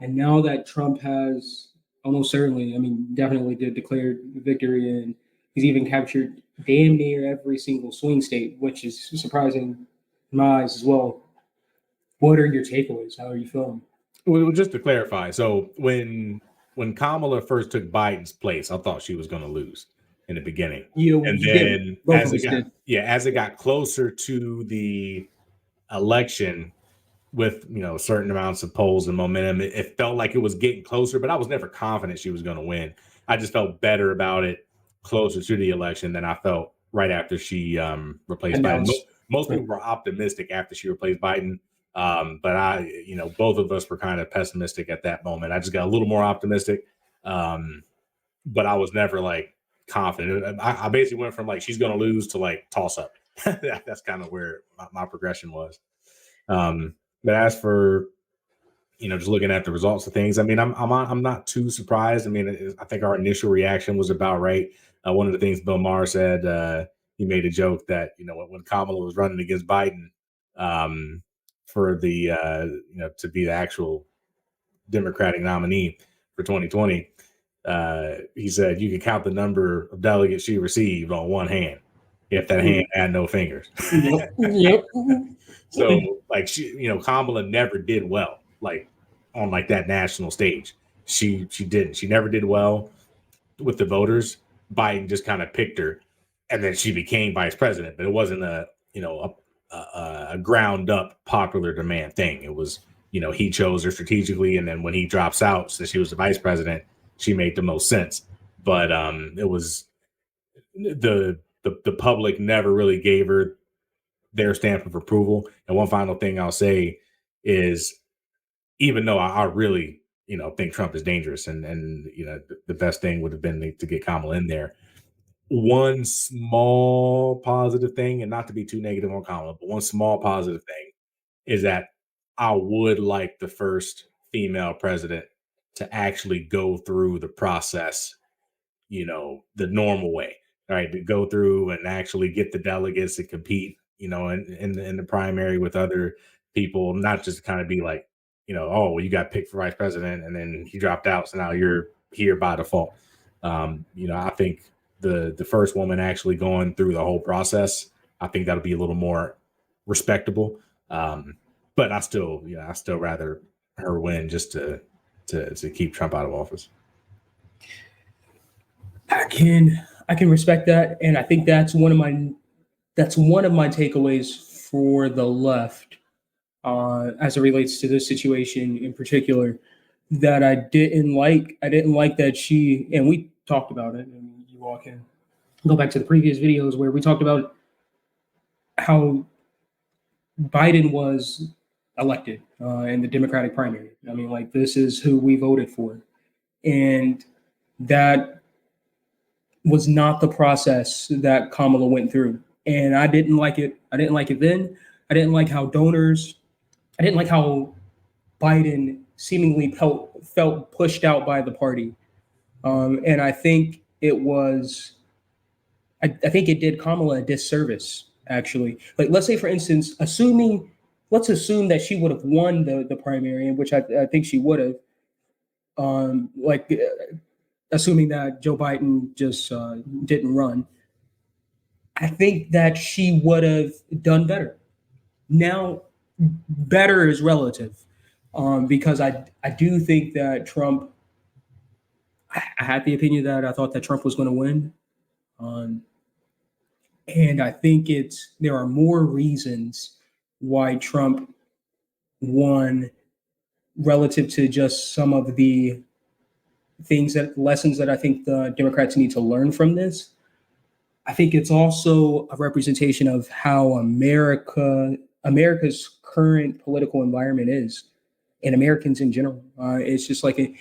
And now that Trump has almost certainly, I mean, definitely did declare victory, and he's even captured damn near every single swing state, which is surprising in my eyes as well. What are your takeaways? How are you feeling? Well, just to clarify, so when Kamala first took Biden's place, I thought she was going to lose in the beginning, and then as it got closer to the election, with certain amounts of polls and momentum, it felt like it was getting closer, but I was never confident she was going to win. I just felt better about it closer to the election than I felt right after she replaced Biden. Most people were optimistic after she replaced Biden. But both of us were kind of pessimistic at that moment. I just got a little more optimistic. But I was never like confident. I basically went from like, she's going to lose to like toss up. That's kind of where my progression was. But as for, just looking at the results of things, I mean, I'm not too surprised. I mean, I think our initial reaction was about right. One of the things Bill Maher said, he made a joke that, when Kamala was running against Biden, for the to be the actual Democratic nominee for 2020, he said you can count the number of delegates she received on one hand if that hand had no fingers. Yep. So like Kamala never did well like on like that national stage. She didn't. She never did well with the voters. Biden just kind of picked her, and then she became vice president. But it wasn't a ground up popular demand thing. It was, he chose her strategically, and then when he drops out, since she was the vice president, she made the most sense. But it was the public never really gave her their stamp of approval. And one final thing I'll say is, even though I really, think Trump is dangerous, and the best thing would have been to get Kamala in there. One small positive thing, and not to be too negative on Kamala, but one small positive thing is that I would like the first female president to actually go through the process, the normal way, right? To go through and actually get the delegates to compete, in the primary with other people, not just kind of be like, oh, well, you got picked for vice president and then he dropped out, so now you're here by default. I think the first woman actually going through the whole process, I think that'll be a little more respectable. But I still rather her win just to keep Trump out of office. I can respect that, and I think that's one of my takeaways for the left, as it relates to this situation in particular. That I didn't like that she, and we talked about it, and you all can go back to the previous videos where we talked about how Biden was elected in the Democratic primary. I mean, like, this is who we voted for, and that was not the process that Kamala went through. And I didn't like it. I didn't like it then. I didn't like how Biden seemingly felt pushed out by the party. And I think it did Kamala a disservice, actually. Like, let's say, for instance, let's assume that she would have won the primary, in which I think she would have. Assuming that Joe Biden just didn't run, I think that she would have done better. Now, better is relative, because I do think that Trump, I had the opinion that I thought that Trump was going to win. And I think there are more reasons why Trump won relative to just some of the lessons that I think the Democrats need to learn from this. I think it's also a representation of how America's current political environment is, and Americans in general. It's just like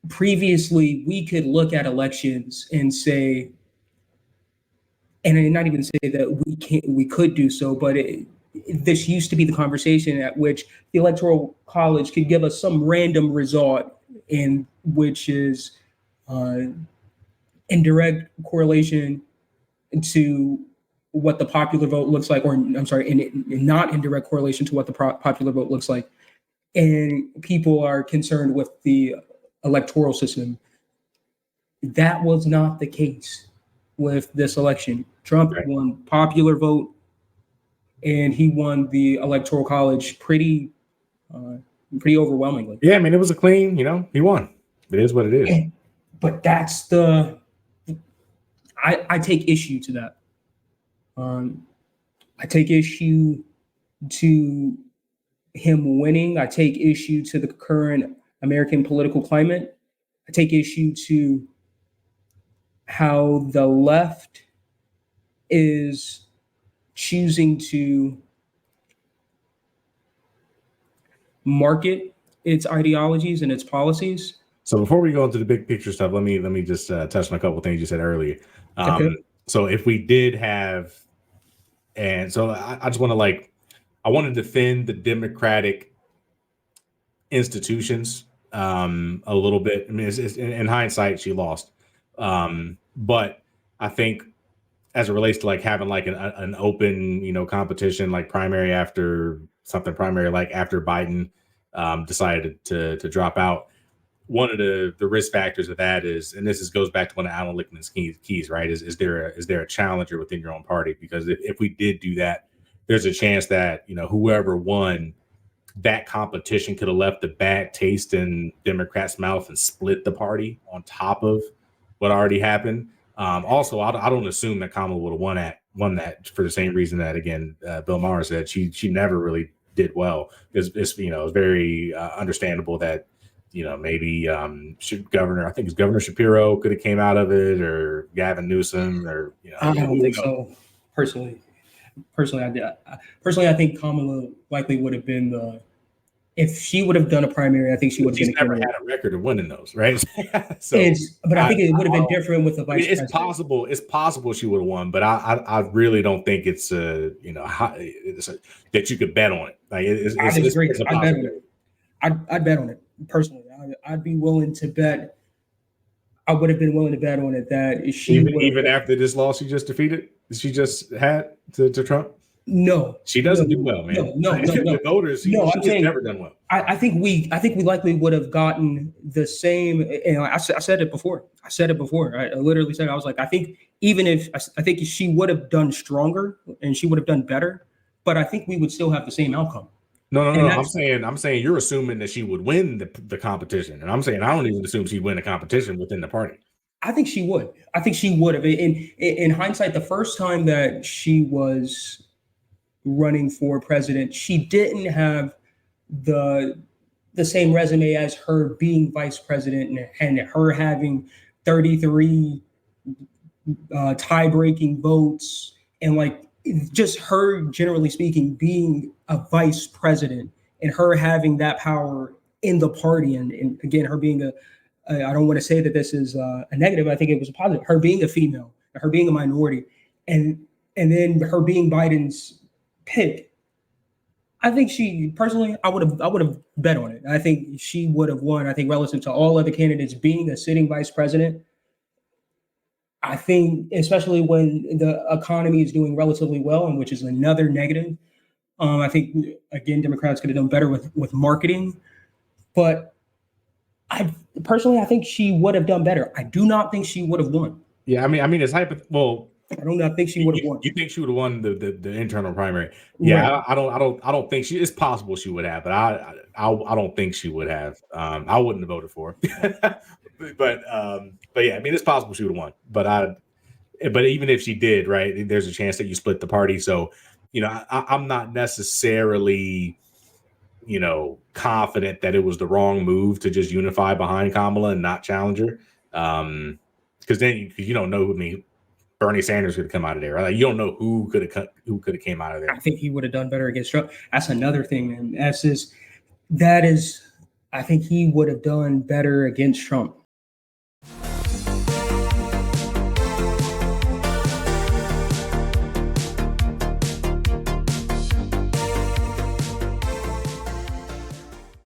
previously we could look at elections and say, and not even say that we could do so, but this used to be the conversation at which the Electoral College could give us some random result, in which is in direct correlation to what the popular vote looks like, or I'm sorry, in not in direct correlation to what the popular vote looks like. and people are concerned with the electoral system. That was not the case with this election. Trump won popular vote, and he won the electoral college pretty overwhelmingly. Yeah, I mean, it was a clean, he won. It is what it is. But that's I take issue to that. I take issue to him winning. I take issue to the current American political climate. I take issue to how the left is choosing to market its ideologies and its policies. So before we go into the big picture stuff, let me just touch on a couple of things you said earlier. Okay. So if we did have, and so I just want to I want to defend the Democratic institutions a little bit. I mean, it's in hindsight, she lost, but I think as it relates to having an open competition, primary after something, primary after Biden decided to drop out. One of the risk factors of that is, and this goes back to one of Alan Lichtman's keys, right? Is there a challenger within your own party? Because if we did do that, there's a chance that whoever won, that competition could have left a bad taste in Democrats' mouth and split the party on top of what already happened. Also, I don't assume that Kamala would have won that for the same reason that, again, Bill Maher said she never really did well. It's very understandable that maybe Governor, I think it's Governor Shapiro could have came out of it, or Gavin Newsom, or I don't think so. Personally, I think Kamala likely would have been if she would have done a primary, I think she would have been. She's never had a record of winning those, right? So, but I think it would have been different with the vice president. It's possible she would have won, but I really don't think it's that you could bet on it. It's great. I'd bet on it personally. I'd be willing to bet. I would have been willing to bet on it that she even after this loss she just defeated, she just had to Trump. No, she doesn't do well, man. No. The voters, she's never done well. I think we likely would have gotten the same. And I said it before. I literally said, I was like, I think she would have done stronger and she would have done better, but I think we would still have the same outcome. No. I'm saying you're assuming that she would win the competition, and I'm saying I don't even assume she'd win the competition within the party. I think she would. I think she would have. In hindsight, the first time that she was running for president, she didn't have the same resume as her being vice president and her having 33 tie-breaking votes, and just her, generally speaking, being a vice president and her having that power in the party, and again, her being I don't want to say that this is a negative. I think it was a positive. Her being a female, her being a minority, and then her being Biden's pick. I think I would have bet on it. I think she would have won. I think relative to all other candidates, being a sitting vice president, I think, especially when the economy is doing relatively well, and which is another negative, I think, again, Democrats could have done better with marketing. But I think she would have done better. I do not think she would have won. Yeah, I mean, it's well. I do not think she would have won. You think she would have won the internal primary? Yeah, right. I don't think she. It's possible she would have, but I don't think she would have. I wouldn't have voted for her. but yeah, I mean, it's possible she would have won. But even if she did, right, there's a chance that you split the party. So, I'm not necessarily, confident that it was the wrong move to just unify behind Kamala and not challenge her. Because then you don't know who Bernie Sanders could have come out of there. Right? You don't know who could have came out of there. I think he would have done better against Trump. That's another thing, and I think he would have done better against Trump.